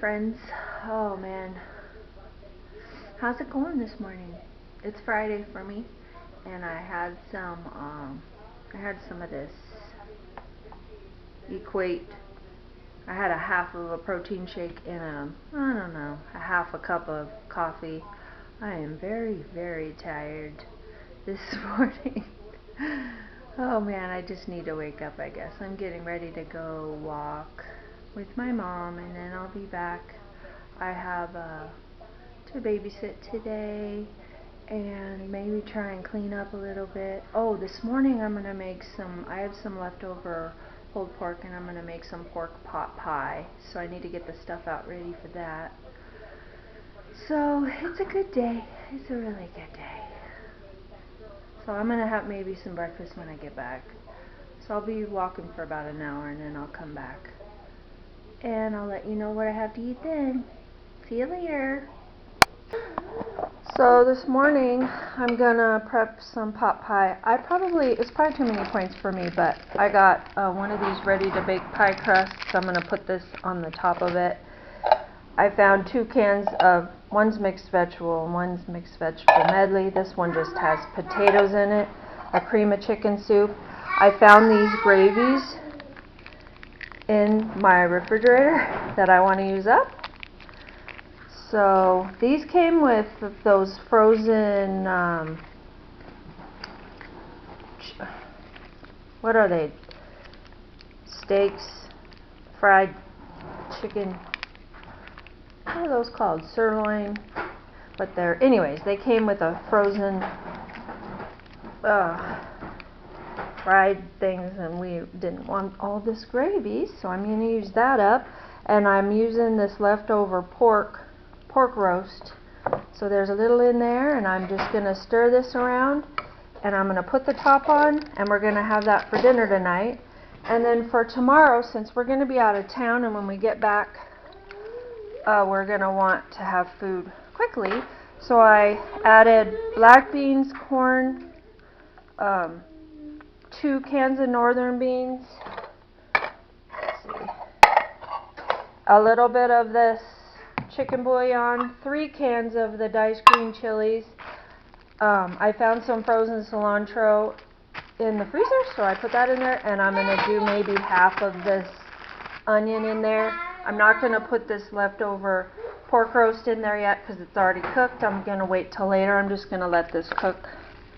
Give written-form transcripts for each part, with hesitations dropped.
friends. Oh man, how's it going this morning? It's Friday for me, and I had some of this Equate. I had a half of a protein shake and a half a cup of coffee. I am very, very tired this morning. Oh man, I just need to wake up, I guess. I'm getting ready to go walk with my mom, and then I'll be back. I have to babysit today and maybe try and clean up a little bit. Oh, this morning I'm going to make I have some leftover pulled pork, and I'm going to make some pork pot pie. So I need to get the stuff out ready for that. So it's a good day. It's a really good day. So I'm going to have maybe some breakfast when I get back. So I'll be walking for about an hour, and then I'll come back. And I'll let you know what I have to eat then. See you later. So this morning I'm gonna prep some pot pie. It's probably too many points for me, but I got one of these ready to bake pie crusts. So I'm gonna put this on the top of it. I found 2 cans of, one's mixed vegetable and one's mixed vegetable medley. This one just has potatoes in it, a cream of chicken soup. I found these gravies in my refrigerator that I want to use up. So these came with those frozen, what are they? Steaks, fried chicken. What are those called? Sirloin. But they came with a frozen fried things, and we didn't want all this gravy, so I'm going to use that up. And I'm using this leftover pork roast. So there's a little in there, and I'm just going to stir this around, and I'm going to put the top on, and we're going to have that for dinner tonight. And then for tomorrow, since we're going to be out of town, and when we get back, we're going to want to have food quickly. So I added black beans, corn, 2 cans of northern beans, let's see, a little bit of this chicken bouillon, 3 cans of the diced green chilies. I found some frozen cilantro in the freezer, so I put that in there, and I'm going to do maybe half of this onion in there. I'm not going to put this leftover pork roast in there yet because it's already cooked. I'm going to wait till later. I'm just going to let this cook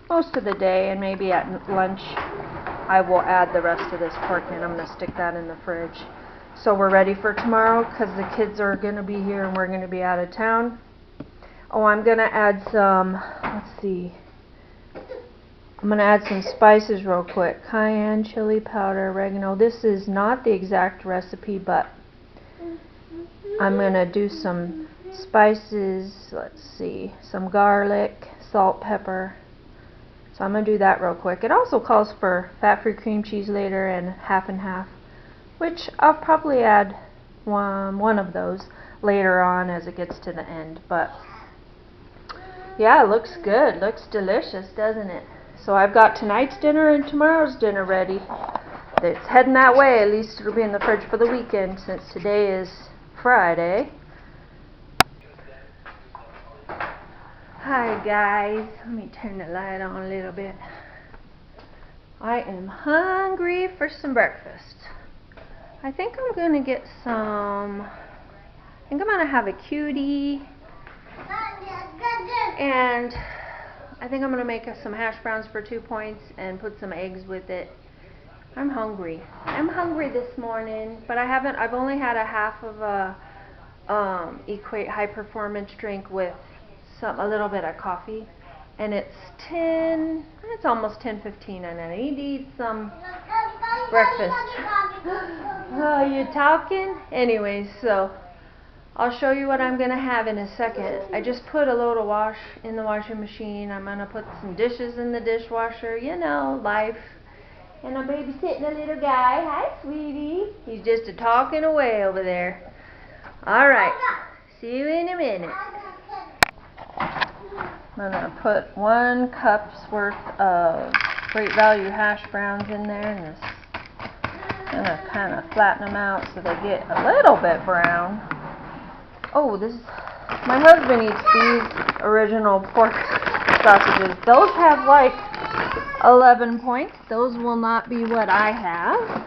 most of the day, and maybe at lunch I will add the rest of this pork in. I'm going to stick that in the fridge. So we're ready for tomorrow because the kids are going to be here and we're going to be out of town. Oh, I'm going to add some, I'm going to add some spices real quick. Cayenne, chili powder, oregano. This is not the exact recipe, but I'm going to do some spices, some garlic, salt, pepper. So I'm going to do that real quick. It also calls for fat-free cream cheese later and half and half, which I'll probably add one of those later on as it gets to the end. But yeah, it looks good. Looks delicious, doesn't it? So I've got tonight's dinner and tomorrow's dinner ready. It's heading that way. At least it'll be in the fridge for the weekend, since today is Friday. Hi guys, let me turn the light on a little bit. I am hungry for some breakfast. I think I'm going to I'm going to have a cutie, and I think I'm going to make us some hash browns for 2 points and put some eggs with it. I'm hungry. I'm hungry this morning, but I've only had a half of a Equate high performance drink with a little bit of coffee, and it's almost 10:15, and I need to eat some breakfast. Oh, you talking? Anyways, so I'll show you what I'm going to have in a second. I just put a load of wash in the washing machine. I'm going to put some dishes in the dishwasher. You know, life. And I'm babysitting a little guy. Hi, sweetie. He's just talking away over there. All right. See you in a minute. I'm going to put 1 cup's worth of Great Value hash browns in there, and I'm going to kind of flatten them out so they get a little bit brown. Oh, my husband eats these original pork sausages. Those have like 11 points. Those will not be what I have.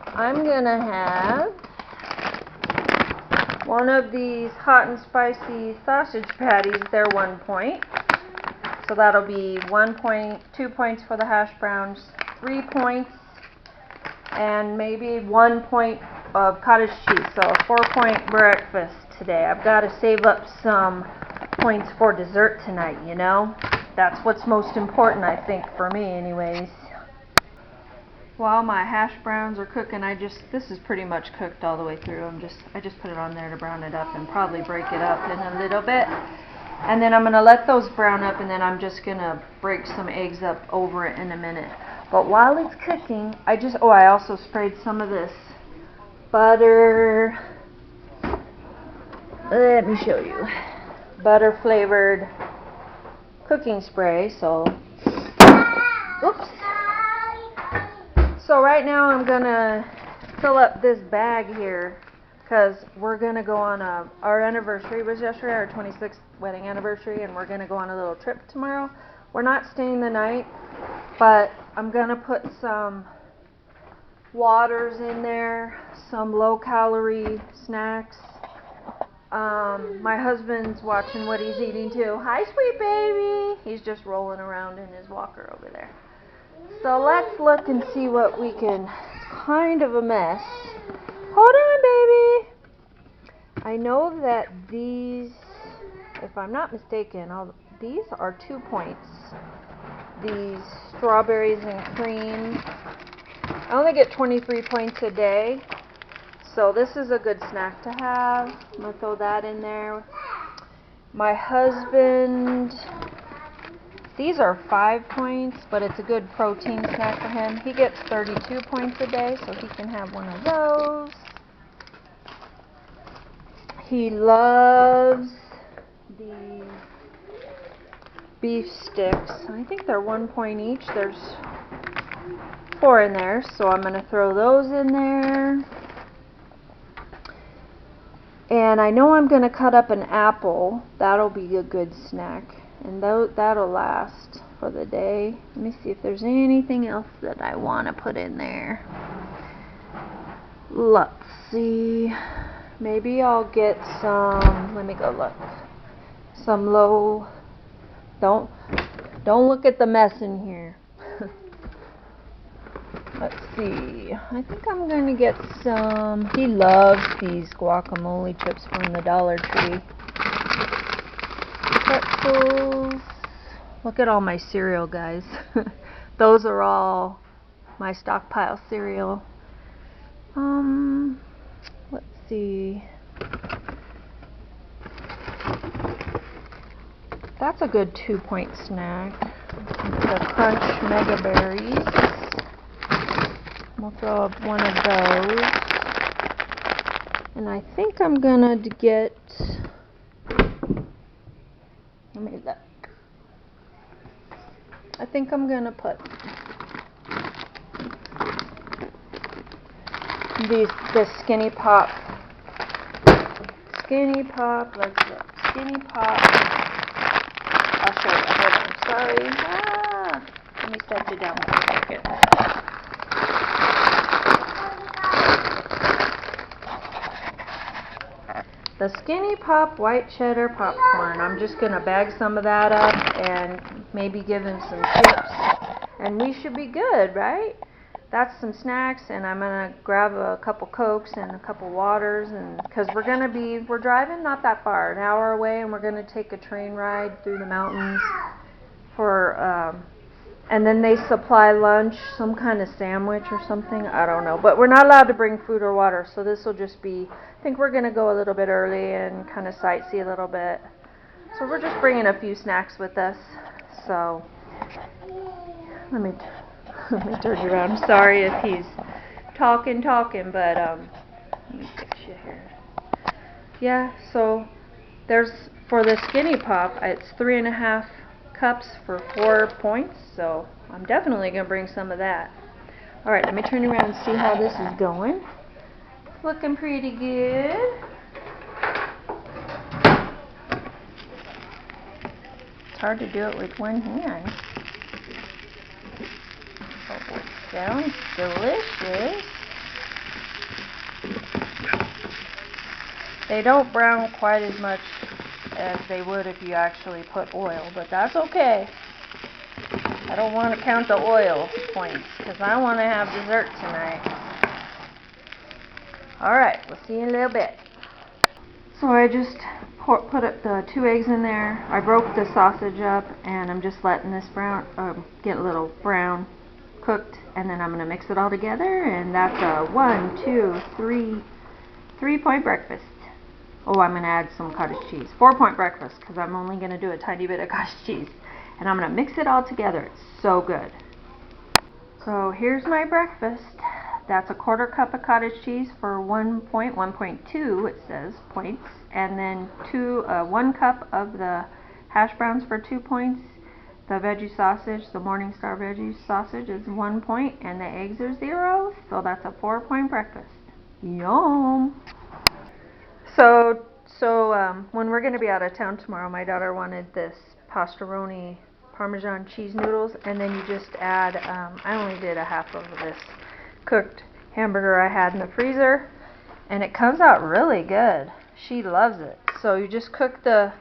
I'm gonna have one of these hot and spicy sausage patties. They're 1 point. So that'll be 1 point, 2 points for the hash browns, 3 points, and maybe 1 point of cottage cheese. So a 4-point breakfast today. I've got to save up some points for dessert tonight, you know? That's what's most important, I think, for me anyways. While my hash browns are cooking, this is pretty much cooked all the way through. I just put it on there to brown it up and probably break it up in a little bit. And then I'm going to let those brown up, and then I'm just going to break some eggs up over it in a minute. But while it's cooking, I also sprayed some of this butter. Let me show you. Butter flavored cooking spray. So, oops. So right now I'm going to fill up this bag here, because we're going to go on our anniversary was yesterday, our 26th wedding anniversary, and we're going to go on a little trip tomorrow. We're not staying the night, but I'm going to put some waters in there, some low-calorie snacks. My husband's watching what he's eating too. Hi, sweet baby! He's just rolling around in his walker over there. So let's look and see what we can. It's kind of a mess. Hold on, baby. I know that these, if I'm not mistaken, these are 2 points. These strawberries and cream. I only get 23 points a day, so this is a good snack to have. I'm going to throw that in there. My husband, these are 5 points, but it's a good protein snack for him. He gets 32 points a day, so he can have one of those. He loves these beef sticks. I think they're 1 point each. There's 4 in there, so I'm going to throw those in there. And I know I'm going to cut up an apple. That'll be a good snack. And that'll last for the day. Let me see if there's anything else that I want to put in there. Let's see. Maybe I'll get some, let me go look. Some low, don't look at the mess in here. Let's see. I think I'm going to get some, he loves these guacamole chips from the Dollar Tree. Pretzels. Look at all my cereal, guys. Those are all my stockpile cereal. Let's see. That's a good 2 point snack. The Crunch Mega Berries. We'll throw up one of those. And I think I'm gonna get, let me look. I think I'm gonna put the Skinny Pop. Skinny Pop, let's look. Skinny Pop. I'll show you. Hold on. Sorry. Let me set you down for a second. The Skinny Pop white cheddar popcorn. I'm just going to bag some of that up and maybe give him some chips. And we should be good, right? That's some snacks, and I'm going to grab a couple Cokes and a couple waters, and because we're driving not that far, an hour away, and we're going to take a train ride through the mountains and then they supply lunch, some kind of sandwich or something, I don't know, but we're not allowed to bring food or water, so this will just be, I think we're going to go a little bit early and kind of sightsee a little bit, so we're just bringing a few snacks with us. So let me turn you around. Sorry if he's talking, but let me fix you here. Yeah, so there's, for the Skinny Pop, it's 3.5 cups for 4 points, so I'm definitely going to bring some of that. Alright, let me turn you around and see how this is going. It's looking pretty good. It's hard to do it with one hand. Oh, it sounds delicious. They don't brown quite as much as they would if you actually put oil, but that's okay. I don't want to count the oil points because I want to have dessert tonight. Alright, we'll see you in a little bit. So I just put up the 2 eggs in there. I broke the sausage up and I'm just letting this get a little brown cooked, and then I'm going to mix it all together, and that's a 1, 2, 3-point breakfast. Oh, I'm going to add some cottage cheese. 4-point breakfast because I'm only going to do a tiny bit of cottage cheese. And I'm going to mix it all together. It's so good. So here's my breakfast. That's a 1/4 cup of cottage cheese for 1.2 it says points, and then 1 cup of the hash browns for 2 points. The veggie sausage, the Morningstar veggie sausage, is 1 point, and the eggs are 0, so that's a 4-point breakfast. Yum! So when we're going to be out of town tomorrow, my daughter wanted this pastaroni Parmesan cheese noodles, and then you just add, I only did a half of this cooked hamburger I had in the freezer, and it comes out really good. She loves it. So you just cook the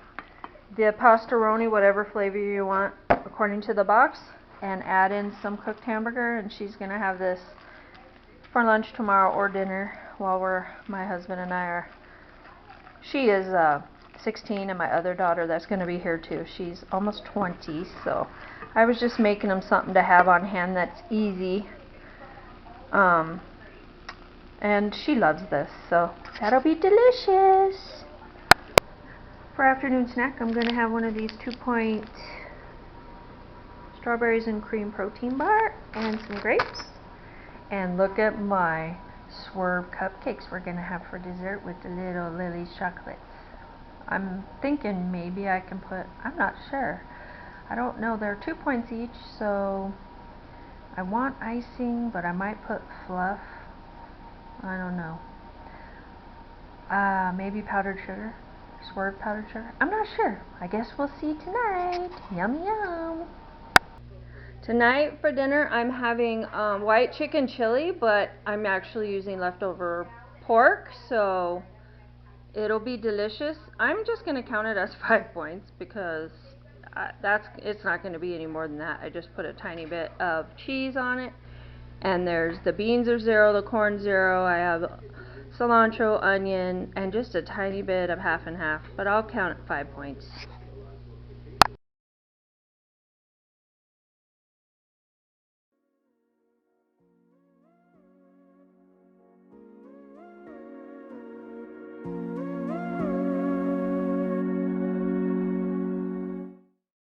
pastaroni, whatever flavor you want, according to the box, and add in some cooked hamburger, and she's going to have this for lunch tomorrow or dinner while my husband and I are. She is 16, and my other daughter that's going to be here too. She's almost 20, so I was just making them something to have on hand that's easy. And she loves this, so that'll be delicious. For afternoon snack, I'm going to have one of these 2-point strawberries and cream protein bar and some grapes. And look at my Swerve cupcakes we're going to have for dessert with the little Lily's chocolates. I'm thinking maybe I can put, I'm not sure. I don't know, they're 2 points each, so I want icing, but I might put fluff. I don't know. Maybe powdered sugar. Swerve powdered sugar. I'm not sure. I guess we'll see tonight. Yum yum. Tonight for dinner I'm having white chicken chili, but I'm actually using leftover pork, so it'll be delicious. I'm just going to count it as 5 points because it's not going to be any more than that. I just put a tiny bit of cheese on it, and there's the beans are 0, the corn 0. I have cilantro, onion, and just a tiny bit of half and half, but I'll count it 5 points.